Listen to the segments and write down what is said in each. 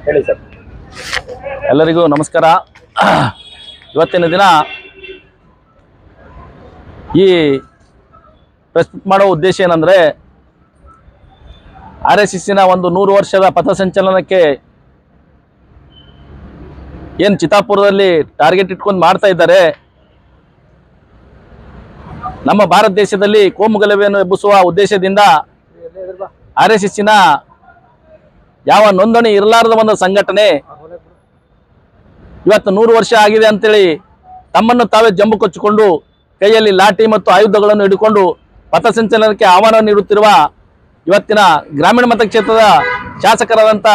ಹೇಳಿ ಸರ್. ಎಲ್ಲರಿಗೂ ನಮಸ್ಕಾರ. ಇವತ್ತಿನ ದಿನ ಈ ಪ್ರೆಸ್ ಮಾಡೋ ಉದ್ದೇಶ ಏನಂದರೆ, RSSನ ಒಂದು 100 ವರ್ಷದ ಪಥಸಂಚಲನಕ್ಕೆ ಏನು ಚಿತ್ತಾಪುರದಲ್ಲಿ ಟಾರ್ಗೆಟ್ ಇಟ್ಕೊಂಡು ಮಾಡ್ತಾ ಇದ್ದಾರೆ. ನಮ್ಮ ಭಾರತ ದೇಶದಲ್ಲಿ ಕೋಮುಗಲಭೆಯನ್ನು ಎಬ್ಬಿಸುವ ಉದ್ದೇಶದಿಂದ RSSನ ಯಾವ ನೋಂದಣಿ ಇರಲಾರದ ಒಂದು ಸಂಘಟನೆ ಇವತ್ತು 100 ವರ್ಷ ಆಗಿದೆ ಅಂತೇಳಿ ತಮ್ಮನ್ನು ತಾವೇ ಜಂಬು ಕೊಚ್ಚಿಕೊಂಡು ಕೈಯಲ್ಲಿ ಲಾಠಿ ಮತ್ತು ಆಯುಧಗಳನ್ನು ಹಿಡಿಕೊಂಡು ಪಥಸಂಚಲನಕ್ಕೆ ಆಹ್ವಾನ ನೀಡುತ್ತಿರುವ ಇವತ್ತಿನ ಗ್ರಾಮೀಣ ಮತಕ್ಷೇತ್ರದ ಶಾಸಕರಾದಂಥ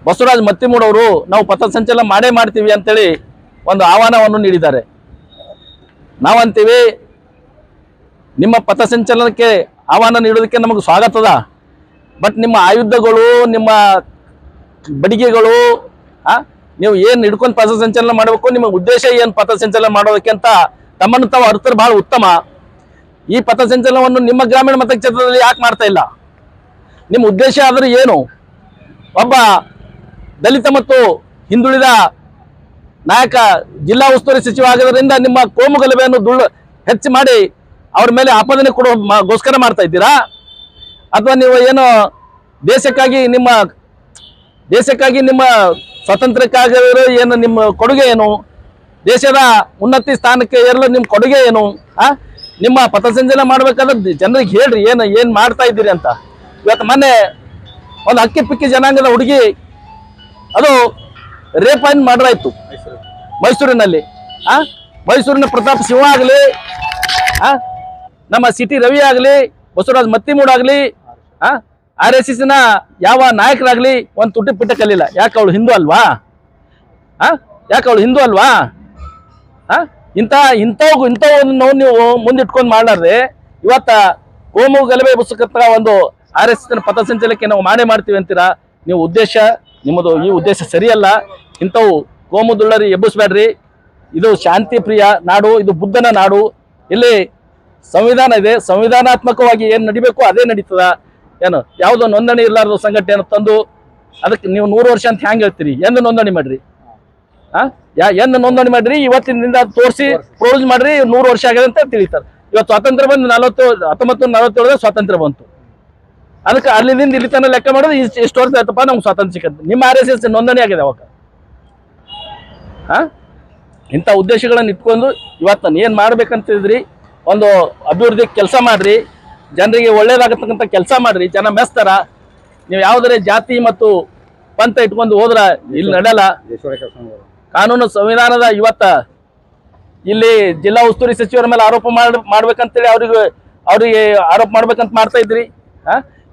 ಬಸವರಾಜ ಮತ್ತಿಮೂಡವರು ನಾವು ಪಥಸಂಚಲನ ಮಾಡೇ ಮಾಡ್ತೀವಿ ಅಂತೇಳಿ ಒಂದು ಆಹ್ವಾನವನ್ನು ನೀಡಿದ್ದಾರೆ. ನಾವಂತೀವಿ, ನಿಮ್ಮ ಪಥಸಂಚಲನಕ್ಕೆ ಆಹ್ವಾನ ನೀಡೋದಕ್ಕೆ ನಮಗೆ ಸ್ವಾಗತದ. ಬಟ್ ನಿಮ್ಮ ಆಯುಧಗಳು, ನಿಮ್ಮ ಬಡಿಗೆಗಳು, ನೀವು ಏನು ಹಿಡ್ಕೊಂಡು ಪಥಸಂಚಲನ ಮಾಡಬೇಕು, ನಿಮ್ಮ ಉದ್ದೇಶ ಏನು ಪಥಸಂಚಲನ ಮಾಡೋದಕ್ಕೆ ಅಂತ ತಮ್ಮನ್ನು ತಾವು ಅರ್ಥರು ಬಹಳ ಉತ್ತಮ. ಈ ಪಥಸಂಚಲನವನ್ನು ನಿಮ್ಮ ಗ್ರಾಮೀಣ ಮತಕ್ಷೇತ್ರದಲ್ಲಿ ಯಾಕೆ ಮಾಡ್ತಾ ಇಲ್ಲ? ನಿಮ್ಮ ಉದ್ದೇಶ ಆದರೂ ಏನು? ಒಬ್ಬ ದಲಿತ ಮತ್ತು ಹಿಂದುಳಿದ ನಾಯಕ ಜಿಲ್ಲಾ ಉಸ್ತುವಾರಿ ಸಚಿವ ಆಗೋದ್ರಿಂದ ನಿಮ್ಮ ಕೋಮುಗಲಭೆಯನ್ನು ಹೆಚ್ಚು ಮಾಡಿ ಅವ್ರ ಮೇಲೆ ಆಪಾದನೆ ಕೊಡೋಗೋಸ್ಕರ ಮಾಡ್ತಾ ಇದ್ದೀರಾ? ಅಥವಾ ನೀವು ಏನು ದೇಶಕ್ಕಾಗಿ ನಿಮ್ಮ ಸ್ವಾತಂತ್ರ್ಯಕ್ಕಾಗಿರೋ ಏನು ನಿಮ್ಮ ಕೊಡುಗೆ ಏನು? ದೇಶದ ಉನ್ನತಿ ಸ್ಥಾನಕ್ಕೆ ಏರಲು ನಿಮ್ಮ ಕೊಡುಗೆ ಏನು? ನಿಮ್ಮ ಪಥಸಂಚಲನ ಮಾಡ್ಬೇಕಾದ್ರೆ ಜನರಿಗೆ ಹೇಳ್ರಿ ಏನು ಮಾಡ್ತಾ ಇದ್ದೀರಿ ಅಂತ. ಇವತ್ತು ಮೊನ್ನೆ ಒಂದು ಅಕ್ಕಿ ಪಿಕ್ಕಿ ಜನಾಂಗದ ಹುಡುಗಿ ಅದು ರೇಪ್ ಆಗಿ ಮರ್ಡರ್ ಆಯ್ತು ಮೈಸೂರಿನಲ್ಲಿ. ಮೈಸೂರಿನ ಪ್ರತಾಪ್ ಸಿಂಹ ಆಗಲಿ, ನಮ್ಮ ಸಿಟಿ ರವಿ ಆಗಲಿ, ಬಸವರಾಜ ಮತ್ತಿಮೂಡಾಗಲಿ, RSSನ ಯಾವ ನಾಯಕರಾಗಲಿ ಒಂದು ತುಟಿ ಪಿಟ್ಟ ಕಲಿಲ್ಲ. ಯಾಕೆ ಅವಳು ಹಿಂದೂ ಅಲ್ವಾ? ಇಂಥವನ್ನು ನೀವು ಮುಂದಿಟ್ಕೊಂಡು ಮಾಡಲಾರ್ದೆ ಇವತ್ತ ಕೋಮು ಗಲಭೆ ಬುಸಕತ್ತ ಒಂದು RSSನ ಪಥಸಂಚಲನಕ್ಕೆ ನಾವು ಮಾಡೇ ಮಾಡ್ತೀವಿ ಅಂತೀರಾ? ನೀವು ಉದ್ದೇಶ ನಿಮ್ಮದು ಈ ಉದ್ದೇಶ ಸರಿಯಲ್ಲ. ಇಂಥವು ಕೋಮು ದುಳ್ಳರಿ ಎಬ್ಬಿಸ್ಬೇಡ್ರಿ. ಇದು ಶಾಂತಿ ಪ್ರಿಯ ನಾಡು, ಇದು ಬುದ್ಧನ ನಾಡು. ಇಲ್ಲಿ ಸಂವಿಧಾನ ಇದೆ, ಸಂವಿಧಾನಾತ್ಮಕವಾಗಿ ಏನು ನಡಿಬೇಕು ಅದೇ ನಡೀತದ. ಏನು ಯಾವುದೋ ನೋಂದಣಿ ಇರಲಾರ್ದು ಸಂಘಟನೆ ತಂದು ಅದಕ್ಕೆ ನೀವು 100 ವರ್ಷ ಅಂತ ಹ್ಯಾಂಗೆ ಹೇಳ್ತೀರಿ? ಎಂದು ನೋಂದಣಿ ಮಾಡ್ರಿ, ಎಂದು ನೋಂದಣಿ ಮಾಡ್ರಿ, ಇವತ್ತಿನಿಂದ ತೋರಿಸಿ ಪ್ರೊಡ್ಯೂಸ್ ಮಾಡ್ರಿ. 100 ವರ್ಷ ಆಗಿದೆ ಅಂತ ತಿಳಿತಾರೆ. ಇವತ್ತು ಸ್ವಾತಂತ್ರ್ಯ ಬಂದು 1947 ಸ್ವಾತಂತ್ರ್ಯ ಬಂತು. ಅದಕ್ಕೆ ಅಲ್ಲಿಂದ ಇಲ್ಲಿ ತನಕ ಲೆಕ್ಕ ಮಾಡೋದು ಎಷ್ಟು ವರ್ಷ ಆಯ್ತಪ್ಪ ನಮ್ಗೆ ಸ್ವಾತಂತ್ರ್ಯ ಸಿಕ್ಕಂತ. ನಿಮ್ಮ RSS ನೋಂದಣಿ ಆಗಿದೆ ಅವಾಗ. ಇಂಥ ಉದ್ದೇಶಗಳನ್ನು ಇಟ್ಕೊಂಡು ಇವತ್ತು ಏನು ಮಾಡ್ಬೇಕಂತಿದ್ರಿ, ಒಂದು ಅಭಿವೃದ್ಧಿ ಕೆಲಸ ಮಾಡ್ರಿ, ಜನರಿಗೆ ಒಳ್ಳೇದಾಗತಕ್ಕಂಥ ಕೆಲಸ ಮಾಡ್ರಿ. ಜನ ಮೆಸ್ತಾರ. ನೀವು ಯಾವುದೇ ಜಾತಿ ಮತ್ತು ಪಂಥ ಇಟ್ಕೊಂಡು ಹೋದ್ರ ಇಲ್ಲಿ ನಡೆಯಲ್ಲ. ಕಾನೂನು ಸಂವಿಧಾನದ ಇವತ್ತ ಇಲ್ಲಿ ಜಿಲ್ಲಾ ಉಸ್ತುವಾರಿ ಸಚಿವರ ಮೇಲೆ ಆರೋಪ ಮಾಡ್ಬೇಕಂತೇಳಿ ಅವ್ರಿಗೆ ಆರೋಪ ಮಾಡ್ಬೇಕಂತ ಮಾಡ್ತಾ ಇದ್ರಿ.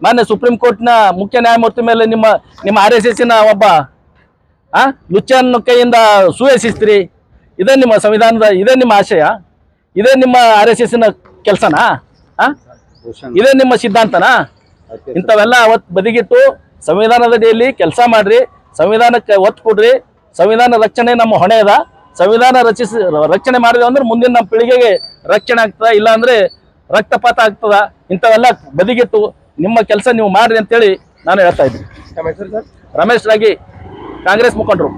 ಮಾನ್ಯ ಸುಪ್ರೀಂ ಕೋರ್ಟ್ನ ಮುಖ್ಯ ನ್ಯಾಯಮೂರ್ತಿ ಮೇಲೆ ನಿಮ್ಮ RSSನ ಒಬ್ಬ ಲುಚ್ಚನ ಕೈಯಿಂದ ಸುಯೇಸಿಸ್ತೀರಿ. ಇದೇ ನಿಮ್ಮ ಸಂವಿಧಾನದ, ಇದೇ ನಿಮ್ಮ ಆಶಯ, ಇದೇ ನಿಮ್ಮ RSSನ ಕೆಲಸನಾ? ಇದೇ ನಿಮ್ಮ ಸಿದ್ಧಾಂತನಾ? ಇಂಥವೆಲ್ಲ ಅವತ್ತು ಬದಿಗಿಟ್ಟು ಸಂವಿಧಾನದ ಅಡಿಯಲ್ಲಿ ಕೆಲಸ ಮಾಡ್ರಿ, ಸಂವಿಧಾನಕ್ಕೆ ಒತ್ತು ಕೊಡ್ರಿ. ಸಂವಿಧಾನ ರಕ್ಷಣೆ ನಮ್ಮ ಹೊಣೆ ಅದ. ಸಂವಿಧಾನ ರಕ್ಷಣೆ ಮಾಡಿದೆ ಅಂದ್ರೆ ಮುಂದಿನ ನಮ್ಮ ಪೀಳಿಗೆಗೆ ರಕ್ಷಣೆ ಆಗ್ತದ, ಇಲ್ಲ ಅಂದ್ರೆ ರಕ್ತಪಾತ ಆಗ್ತದ. ಇಂಥವೆಲ್ಲ ಬದಿಗಿಟ್ಟು ನಿಮ್ಮ ಕೆಲಸ ನೀವು ಮಾಡ್ರಿ ಅಂತೇಳಿ ನಾನು ಹೇಳ್ತಾ ಇದ್ದೀನಿ. ರಮೇಶ್ ರಾಗಿ, ಕಾಂಗ್ರೆಸ್ ಮುಖಂಡರು.